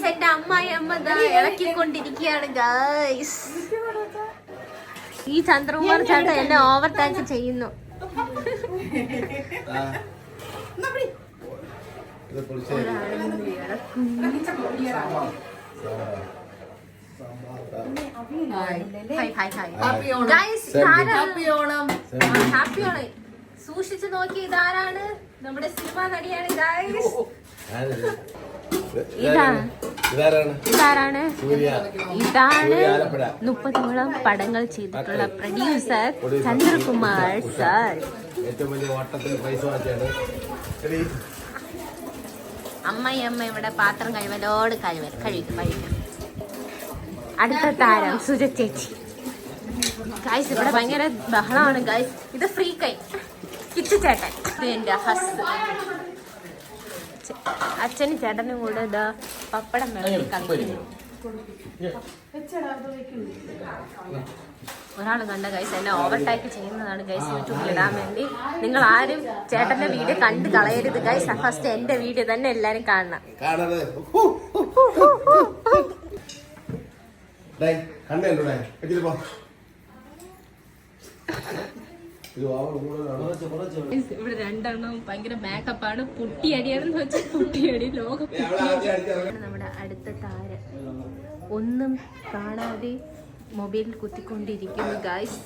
എന്റെ അമ്മായി അമ്മ ഇളക്കിക്കൊണ്ടിരിക്കുകയാണ് ഗൈസ്. ഈ ചന്ദ്രകുമാർ ചേട്ടൻ എന്നെ ഓവർ ടാക്ക് ചെയ്യുന്നു. സൂക്ഷിച്ചു നോക്കി, ഇതാരാണ്? നമ്മുടെ സിനിമ നടിയാണ് ഗൈസ്. ഇതാണ് 30ഓളം പടങ്ങൾ ചെയ്തിട്ടുള്ള പ്രൊഡ്യൂസർ ചന്ദ്രകുമാർ സാർ. അമ്മ ഇവിടെ പാത്രം കഴിവലോട് കഴിക്കും. അടുത്ത താരം സുജ ചേച്ചി. ഗൈസ് ഇവിടെ ഭയങ്കര ബഹളമാണ് ഗൈസ്. ഇത് ഫ്രീ കൈ കിച്ചു ചേട്ടൻ. ഇത് എന്റെ ഹസ്. അച്ഛനും ചേട്ടനും കൂടെ ഇതാ പപ്പടം കളിക്കുന്നു. ഒരാൾ കണ്ട ഗൈസ് എന്നെ ഓവർടേക്ക് ചെയ്യുന്നതാണ് ഗൈസ് യൂട്യൂബിൽ ഇടാൻ വേണ്ടി. നിങ്ങൾ ആരും ചേട്ടന്റെ വീഡിയോ കണ്ട് കളയരുത് ഗൈസ്. ഫസ്റ്റ് എന്റെ വീഡിയോ തന്നെ എല്ലാരും കാണണം. ഇവിടെ രണ്ടെണ്ണവും ഭയങ്കര മേക്കപ്പാണ്. പുട്ടിയടിയാണെന്ന് വെച്ചാൽ പുട്ടിയടി ലോകം. നമ്മുടെ അടുത്ത താരം ഒന്നും കാണാതെ മൊബൈലിൽ കുത്തിക്കൊണ്ടിരിക്കുന്നു ഗൈസ്.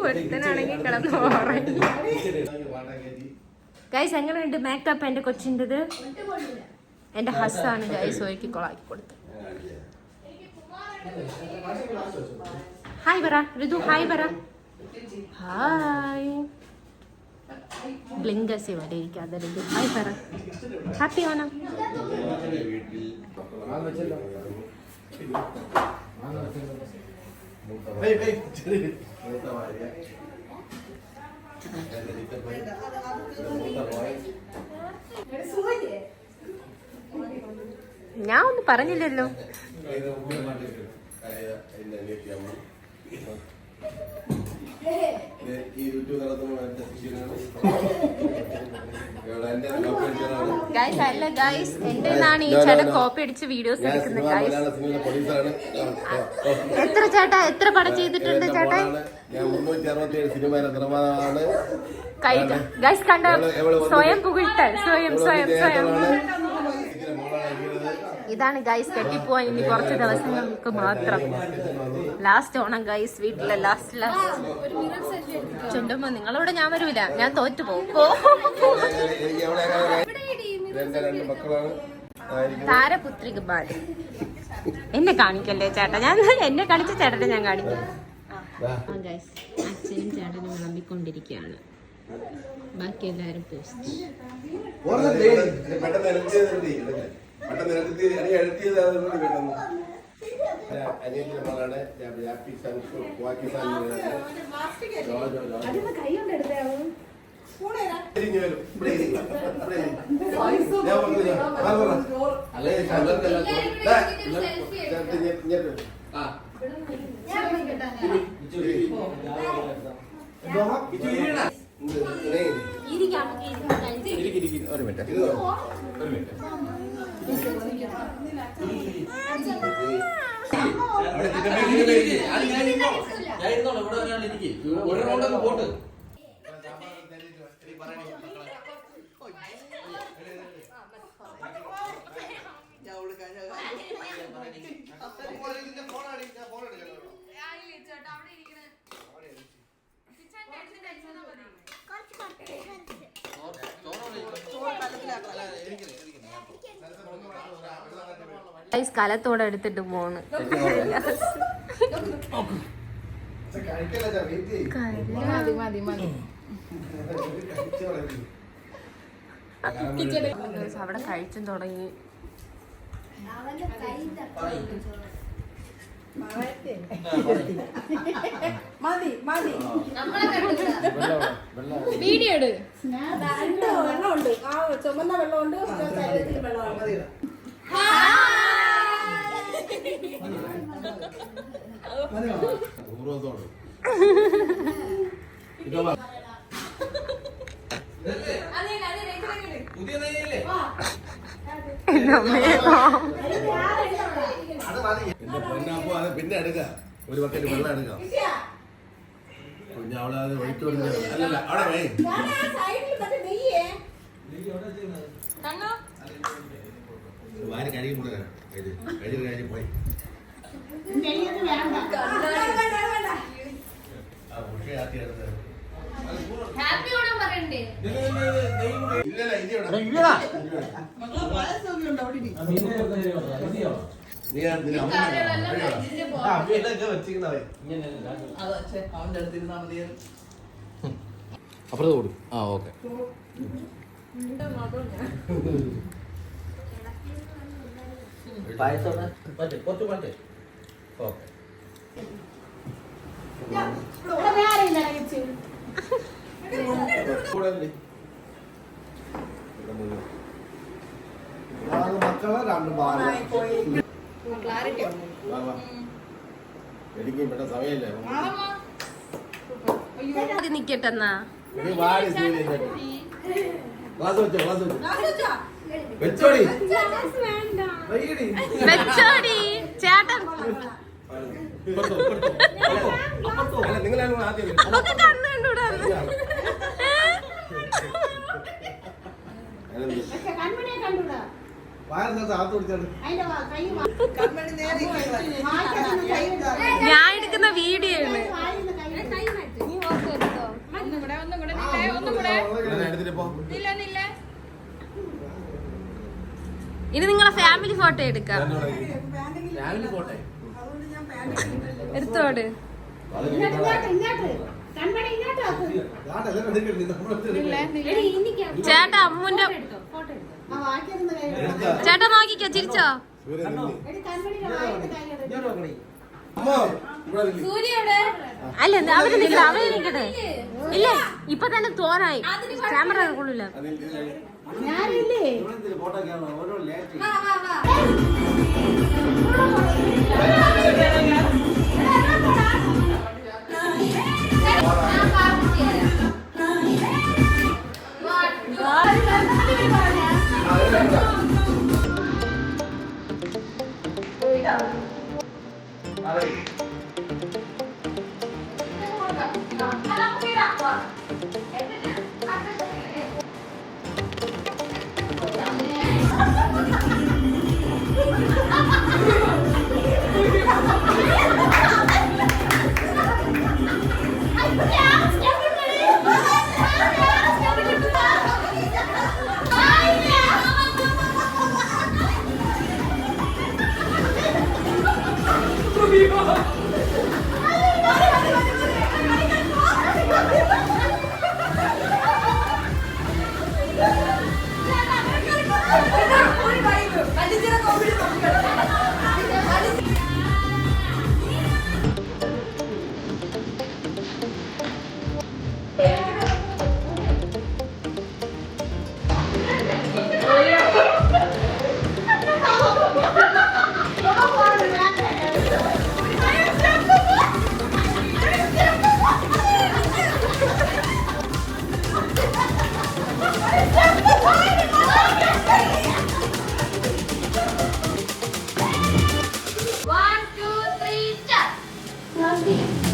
ഒരുത്തനാണെങ്കിൽ കിടന്നു ഉറങ്ങി. ഗൈസ് എങ്ങനെയുണ്ട് മേക്കപ്പ് എന്റെ കൊച്ചിൻ്റെത്? എന്റെ ഹസ്സാണ് ഗൈസ് ഒരുക്കി കൊളാക്കി കൊടുത്തത്. ഹായ് പറ ഋതു, ഹായ് പറ. ഹായ് ബ്ലിങ്കസ് ഇവിടെ ഇരിക്കാതെ ഋതു ഹായ് പറ. ഹാപ്പി ഓണം. ഞാൻ ഒന്നും പറഞ്ഞില്ലല്ലോ. ഗൈസ് അല്ല ഗൈസ്, എന്റെ നിന്നാണ് ഈ ചേട്ടൻ കോപ്പി അടിച്ച് വീഡിയോസ് എടുക്കുന്നത് ഗൈസ്. എത്ര ചേട്ടാ എത്ര പടം ചെയ്തിട്ടുണ്ട് ചേട്ടാ? ഗൈസ് കണ്ട സ്വയം പുകഴ്ത്തൽ. സ്വയം. ഇതാണ് ഗൈസ് കെട്ടിപ്പോവാൻ ഇനി കുറച്ച് ദിവസങ്ങൾക്ക് മാത്രം. ലാസ്റ്റ് ഓണം ഗൈസ് വീട്ടിലെ ലാസ്റ്റ് ചുണ്ടുമ്പോ നിങ്ങളോട് ഞാൻ വരൂല, ഞാൻ തോറ്റു പോകും. താരപുത്രിക ബാല്. എന്നെ കാണിക്കല്ലേ ചേട്ടാ, ഞാൻ എന്നെ കാണിച്ച ചേട്ടനെ ഞാൻ കാണിക്കും. ഗൈസ് അച്ഛനും ചേട്ടനും വിളമ്പിക്കൊണ്ടിരിക്കുകയാണ്. ബാക്കി എല്ലാരും പോസ്റ്റ്. കലത്തോടെ എടുത്തിട്ട് പോണ്. അവിടെ കഴിച്ചും തുടങ്ങി. വീഡിയോ എടു. വെള്ളമുണ്ട്, ആ ചുമന്ന വെള്ളമുണ്ട്, വെള്ളമുണ്ട്. പിന്നെ എടുക്കാം ഒരു ബക്കറ്റ് വെള്ളം എടുക്കാം അവളെ അത് ഒഴിച്ചു അല്ലല്ല അവിടെ വാരി കഴിയും കൂടെ കഴിയും പോയി അപ്പുറത്ത് കൊടു. ആ ഓക്കെ. കുറച്ച് പാട്ട് ഓക്കെ. മക്കളെ രണ്ട് എനിക്ക് ഇവിടെ സമയമില്ല. നിക്കട്ടെന്നാ വെച്ചോടി വെച്ചോടി ചേട്ടൻ നിങ്ങളാണ് ആദ്യം ഞാൻ എടുക്കുന്ന വീഡിയോ ആണ്. ഇനി നിങ്ങളെ ഫാമിലി ഫോട്ടോ എടുക്കാം. എടുത്തോട് ചേട്ടാ അമ്മുന്റെ ചേട്ടാ നോക്കിക്കോ ചിരിച്ചോ. അല്ല അവര് നിൽക്കട്ടെ അവര് നിൽക്കട്ടെ. ഇല്ല ഇപ്പൊ തന്നെ തോന്നായി ക്യാമറ കൊള്ളില്ല. One, two, three, start.